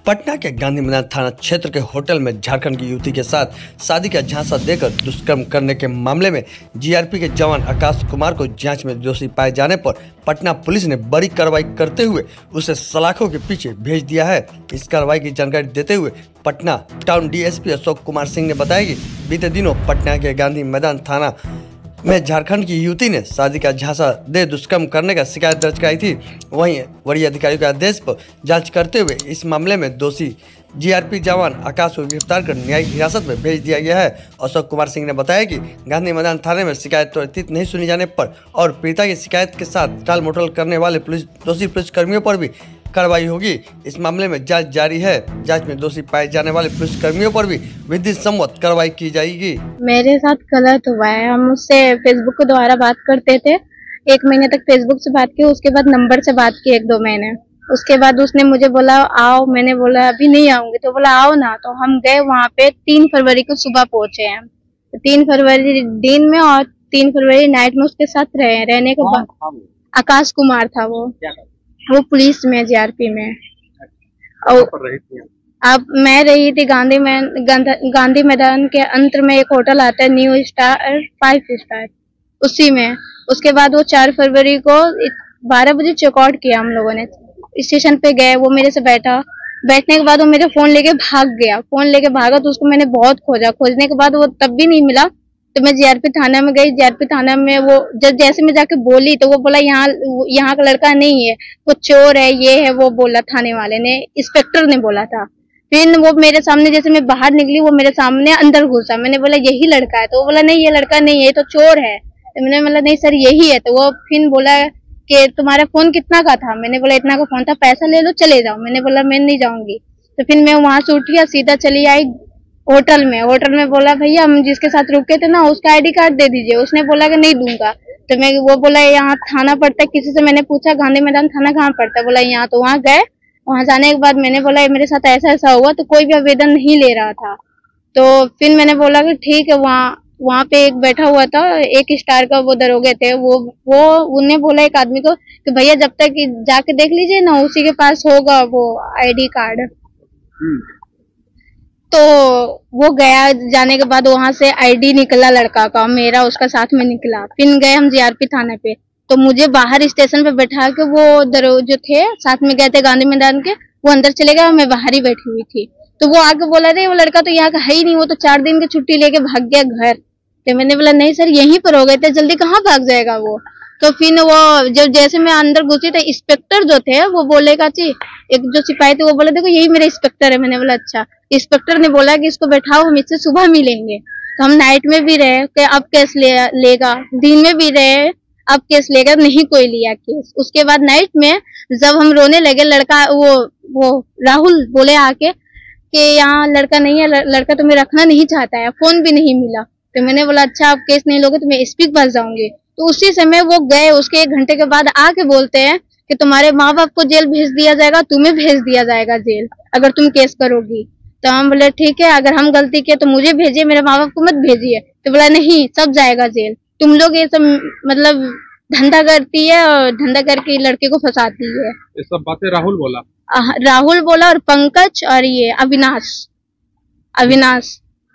पटना के गांधी मैदान थाना क्षेत्र के होटल में झारखंड की युवती के साथ शादी का झांसा देकर दुष्कर्म करने के मामले में जीआरपी के जवान आकाश कुमार को जांच में दोषी पाए जाने पर पटना पुलिस ने बड़ी कार्रवाई करते हुए उसे सलाखों के पीछे भेज दिया है। इस कार्रवाई की जानकारी देते हुए पटना टाउन डीएसपी अशोक कुमार सिंह ने बताया कि बीते दिनों पटना के गांधी मैदान थाना में झारखंड की युवती ने शादी का झांसा दे दुष्कर्म करने का शिकायत दर्ज कराई थी। वहीं वरीय अधिकारियों के आदेश पर जांच करते हुए इस मामले में दोषी जीआरपी जवान आकाश को गिरफ्तार कर न्यायिक हिरासत में भेज दिया गया है। अशोक कुमार सिंह ने बताया कि गांधी मैदान थाने में शिकायत त्वरित नहीं सुनी जाने पर और पीड़िता की शिकायत के साथ टाल मटोल करने वाले दोषी पुलिसकर्मियों पर भी कार्रवाई होगी। इस मामले में जांच जारी है। जांच में दोषी पाए जाने वाले पुलिसकर्मियों पर भी विधि सम्मत कार्रवाई की जाएगी। मेरे साथ गलत हुआ है। हम उससे फेसबुक के द्वारा बात करते थे। 1 महीने तक फेसबुक से बात की, उसके बाद नंबर से बात की 1-2 महीने। उसके बाद उसने मुझे बोला आओ, मैंने बोला अभी नहीं आऊंगी, तो बोला आओ ना। तो हम गए वहाँ पे। 3 फरवरी को सुबह पहुंचे हैं। 3 फरवरी दिन में और 3 फरवरी नाइट में उसके साथ रहने के बाद आकाश कुमार था वो पुलिस में जीआरपी में। और अब मैं रही थी गांधी मैदान के अंतर में एक होटल आता है न्यू स्टार 5 स्टार, उसी में। उसके बाद वो 4 फरवरी को 12 बजे चेकआउट किया हम लोगों ने। स्टेशन पे गए, वो मेरे से बैठने के बाद वो मेरे फोन लेके भाग गया। फोन लेके भागा तो उसको मैंने बहुत खोजा। खोजने के बाद वो तब भी नहीं मिला तो मैं जीआरपी थाना में गई। जीआरपी थाना में वो जैसे मैं जाके बोली तो वो बोला यहाँ का लड़का नहीं है, वो चोर है, ये है, वो बोला थाने वाले ने, इंस्पेक्टर ने बोला था। फिर वो मेरे सामने, जैसे मैं बाहर निकली वो मेरे सामने अंदर घुसा। मैंने बोला यही लड़का है, तो वो बोला नहीं ये लड़का नहीं है, ये तो चोर है। तो मैंने बोला नहीं सर यही है। तो वो फिर बोला कि तुम्हारा फोन कितना का था? मैंने बोला इतना का फोन था, पैसा ले लो चले जाओ। मैंने बोला मैं नहीं जाऊंगी। तो फिर मैं वहां से उठी, सीधा चली आई होटल में बोला भैया हम जिसके साथ रुके थे ना उसका आईडी कार्ड दे दीजिए। उसने बोला कि नहीं दूंगा। तो मैं वो बोला यहाँ थाना पड़ता है। किसी से मैंने पूछा गांधी मैदान थाना कहाँ पड़ता है? बोला यहाँ। तो वहाँ गए। वहां जाने के बाद मैंने बोला मेरे साथ ऐसा हुआ, तो कोई भी आवेदन नहीं ले रहा था। तो फिर मैंने बोला कि ठीक है। वहाँ पे एक बैठा हुआ था, 1 स्टार का वो दरोगे थे। वो उन्हें बोला एक आदमी को कि भैया जब तक जाके देख लीजिए ना, उसी के पास होगा वो आईडी कार्ड। तो वो गया। जाने के बाद वहां से आईडी निकला लड़का का, मेरा उसका साथ में निकला। फिर गए हम जीआरपी थाने पे। तो मुझे बाहर स्टेशन पे बैठा के वो जो थे साथ में गए थे गांधी मैदान के, वो अंदर चले गए और मैं बाहर ही बैठी हुई थी। तो वो आके बोला थे वो लड़का तो यहाँ का है ही नहीं, वो तो 4 दिन की छुट्टी लेके भाग गया घर। तो मैंने बोला नहीं सर यहीं पर हो गए थे, जल्दी कहाँ भाग जाएगा वो। तो फिर वो जब जैसे मैं अंदर घुसी तो इंस्पेक्टर जो थे वो बोले काची, एक जो सिपाही थे वो बोले देखो यही मेरा इंस्पेक्टर है। मैंने बोला अच्छा। इंस्पेक्टर ने बोला कि इसको बैठाओ, हम इससे सुबह मिलेंगे। तो हम नाइट में भी रहे कि अब केस लेगा, दिन में भी रहे अब केस लेगा, नहीं कोई लिया केस। उसके बाद नाइट में जब हम रोने लगे, लड़का वो राहुल बोले आके कि यहाँ लड़का नहीं है, लड़का तुम्हें रखना नहीं चाहता है, फोन भी नहीं मिला। तो मैंने बोला अच्छा आप केस नहीं लोगे तो मैं एसपी के पास जाऊंगी। तो उसी समय वो गए। उसके 1 घंटे के बाद आके बोलते हैं कि तुम्हारे माँ बाप को जेल भेज दिया जाएगा, तुम्हें भेज दिया जाएगा जेल अगर तुम केस करोगी। तो हम बोले ठीक है, अगर हम गलती किए तो मुझे भेजिए, मेरे माँ बाप को मत भेजिए। तो बोला नहीं सब जाएगा जेल, तुम लोग ये सब मतलब धंधा करती है और धंधा करके लड़के को फंसाती है। ये सब बातें राहुल बोला और पंकज और ये अविनाश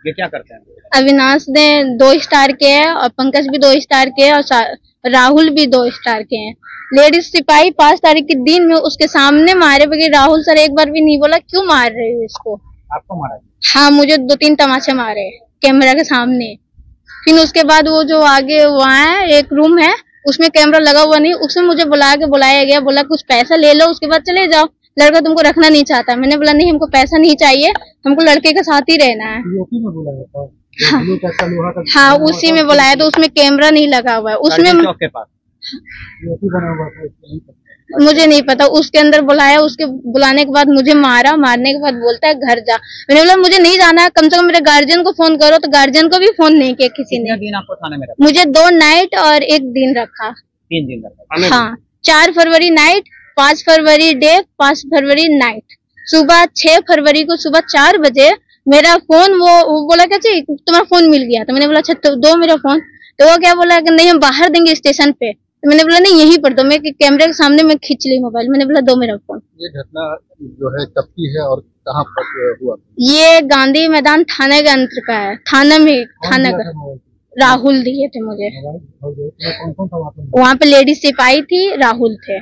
ये क्या करते हैं? अविनाश ने 2 स्टार के हैं और पंकज भी 2 स्टार के हैं और राहुल भी 2 स्टार के हैं। लेडीज सिपाही 5 तारीख के दिन में उसके सामने मारे बगैर राहुल सर एक बार भी नहीं बोला क्यों मार रहे हो इसको। आपको मारा? हाँ मुझे 2-3 तमाचे मारे कैमरा के सामने। फिर उसके बाद वो जो आगे वहाँ है एक रूम है उसमें कैमरा लगा हुआ नहीं, उसमें मुझे बुलाया गया, बोला कुछ पैसा ले लो उसके बाद चले जाओ, लड़का तुमको रखना नहीं चाहता। मैंने बोला नहीं हमको पैसा नहीं चाहिए, हमको लड़के के साथ ही रहना है। हाँ उसी में बुलाया, तो उसमें कैमरा नहीं लगा हुआ है। उसमें मुझे नहीं पता, उसके अंदर बुलाया। उसके बुलाने के बाद मुझे मारने के बाद बोलता है घर जा। मैंने बोला मुझे नहीं जाना है, कम से कम मेरे गार्जियन को फोन करो। तो गार्जियन को भी फोन नहीं किया किसी ने। दिन आपको थाने में रखा? मुझे 2 नाइट और 1 दिन रखा। 3 दिन रखा? हाँ 4 फरवरी नाइट, 5 फरवरी डे, 5 फरवरी नाइट। सुबह 6 फरवरी को सुबह 4 बजे मेरा फोन वो बोला क्या चाहिए तुम्हारा फोन मिल गया। तो मैंने बोला अच्छा तो दो मेरा फोन। तो वो क्या बोला कि नहीं हम बाहर देंगे स्टेशन पे। तो मैंने बोला नहीं यहीं पर दो। मैं कैमरे के सामने में खींच ली मोबाइल। मैंने बोला दो मेरा फोन। ये घटना जो है कब की है और कहाँ पर हुआ? ये गांधी मैदान थाने के अंतर का है, थाना का राहुल दिए थे मुझे। कौन कौन था वहाँ पे? वहाँ पे लेडी सिपाही थी, राहुल थे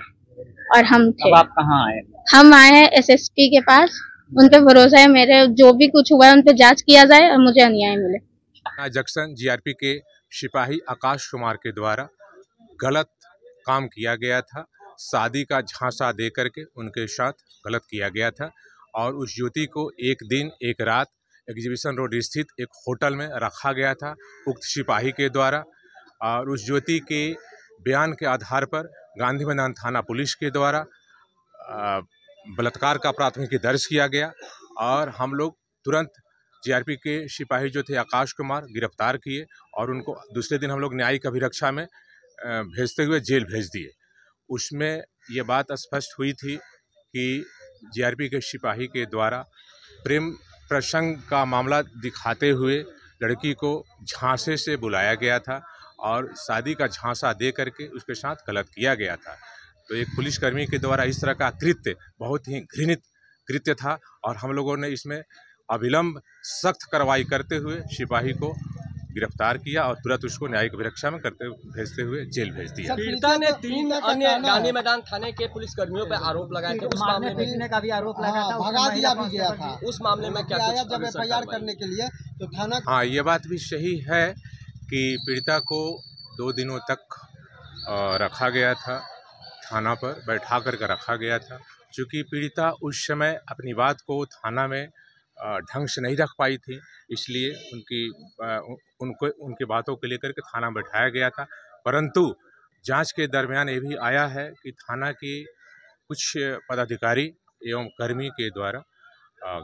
और हम थे। अब आप कहाँ आए? हम आए हैं एसएसपी के पास। उन पे भरोसा है मेरे, जो भी कुछ हुआ है उन पे जांच किया जाए और मुझे अन्याय मिले। जंक्शन जीआरपी के सिपाही आकाश कुमार के द्वारा गलत काम किया गया था। शादी का झांसा दे करके उनके साथ गलत किया गया था और उस युवती को एक दिन एक रात एग्जीबिशन रोड स्थित एक होटल में रखा गया था उक्त सिपाही के द्वारा। और उस युवती के बयान के आधार पर गांधी मैदान थाना पुलिस के द्वारा बलात्कार का प्राथमिकी दर्ज किया गया और हम लोग तुरंत जीआरपी के सिपाही जो थे आकाश कुमार गिरफ्तार किए और उनको दूसरे दिन हम लोग न्यायिक अभिरक्षा में भेजते हुए जेल भेज दिए। उसमें ये बात स्पष्ट हुई थी कि जीआरपी के सिपाही के द्वारा प्रेम प्रसंग का मामला दिखाते हुए लड़की को झांसे से बुलाया गया था और शादी का झांसा दे करके उसके साथ गलत किया गया था। तो एक पुलिसकर्मी के द्वारा इस तरह का कृत्य बहुत ही घृणित कृत्य था और हम लोगों ने इसमें अविलंब सख्त कार्रवाई करते हुए सिपाही को गिरफ्तार किया और तुरंत उसको न्यायिक अभिरक्षा में भेजते हुए जेल भेज दिया। पीड़िता ने 3 अन्य गांधी मैदान थाने के पुलिसकर्मियों पर आरोप लगाए थे। उस मामले में का भी आरोप लगा था, भगा दिया भी गया था। उस मामले में क्या कुछ जब एफआईआर करने के लिए तो थाना। हाँ, ये बात भी सही है कि पीड़िता को 2 दिनों तक रखा गया था, थाना पर बैठा करके रखा गया था। चूँकि पीड़िता उस समय अपनी बात को थाना में ढंग से नहीं रख पाई थी, इसलिए उनकी बातों को लेकर के थाना बैठाया गया था। परंतु जांच के दरमियान ये भी आया है कि थाना के कुछ पदाधिकारी एवं कर्मी के द्वारा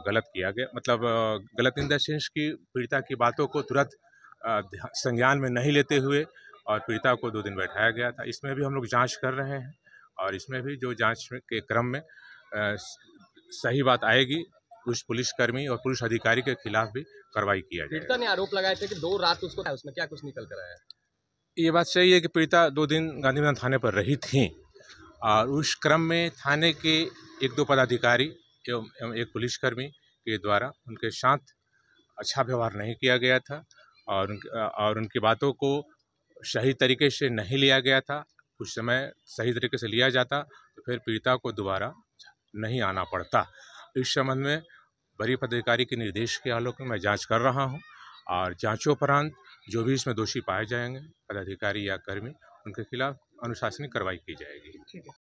गलत किया गया, मतलब गलत इन द सेंस कि पीड़िता की बातों को तुरंत संज्ञान में नहीं लेते हुए और पीड़िता को 2 दिन बैठाया गया था। इसमें भी हम लोग जाँच कर रहे हैं और इसमें भी जो जांच के क्रम में सही बात आएगी उस पुलिसकर्मी और पुलिस अधिकारी के खिलाफ भी कार्रवाई किया जाएगा। पीड़िता ने आरोप लगाए थे कि 2 रात उसको, उसमें क्या कुछ निकल कर आया? ये बात सही है कि पीड़िता 2 दिन गांधी मैदान थाने पर रही थी और उस क्रम में थाने के 1-2 पदाधिकारी एवं एक पुलिसकर्मी के द्वारा उनके साथ अच्छा व्यवहार नहीं किया गया था और उनकी बातों को सही तरीके से नहीं लिया गया था। उस समय सही तरीके से लिया जाता तो फिर पीड़िता को दोबारा नहीं आना पड़ता। इस संबंध में वरीय पदाधिकारी के निर्देश के आलोक में मैं जांच कर रहा हूं और जांचोपरांत जो भी इसमें दोषी पाए जाएंगे पदाधिकारी या कर्मी, उनके खिलाफ अनुशासनिक कार्रवाई की जाएगी।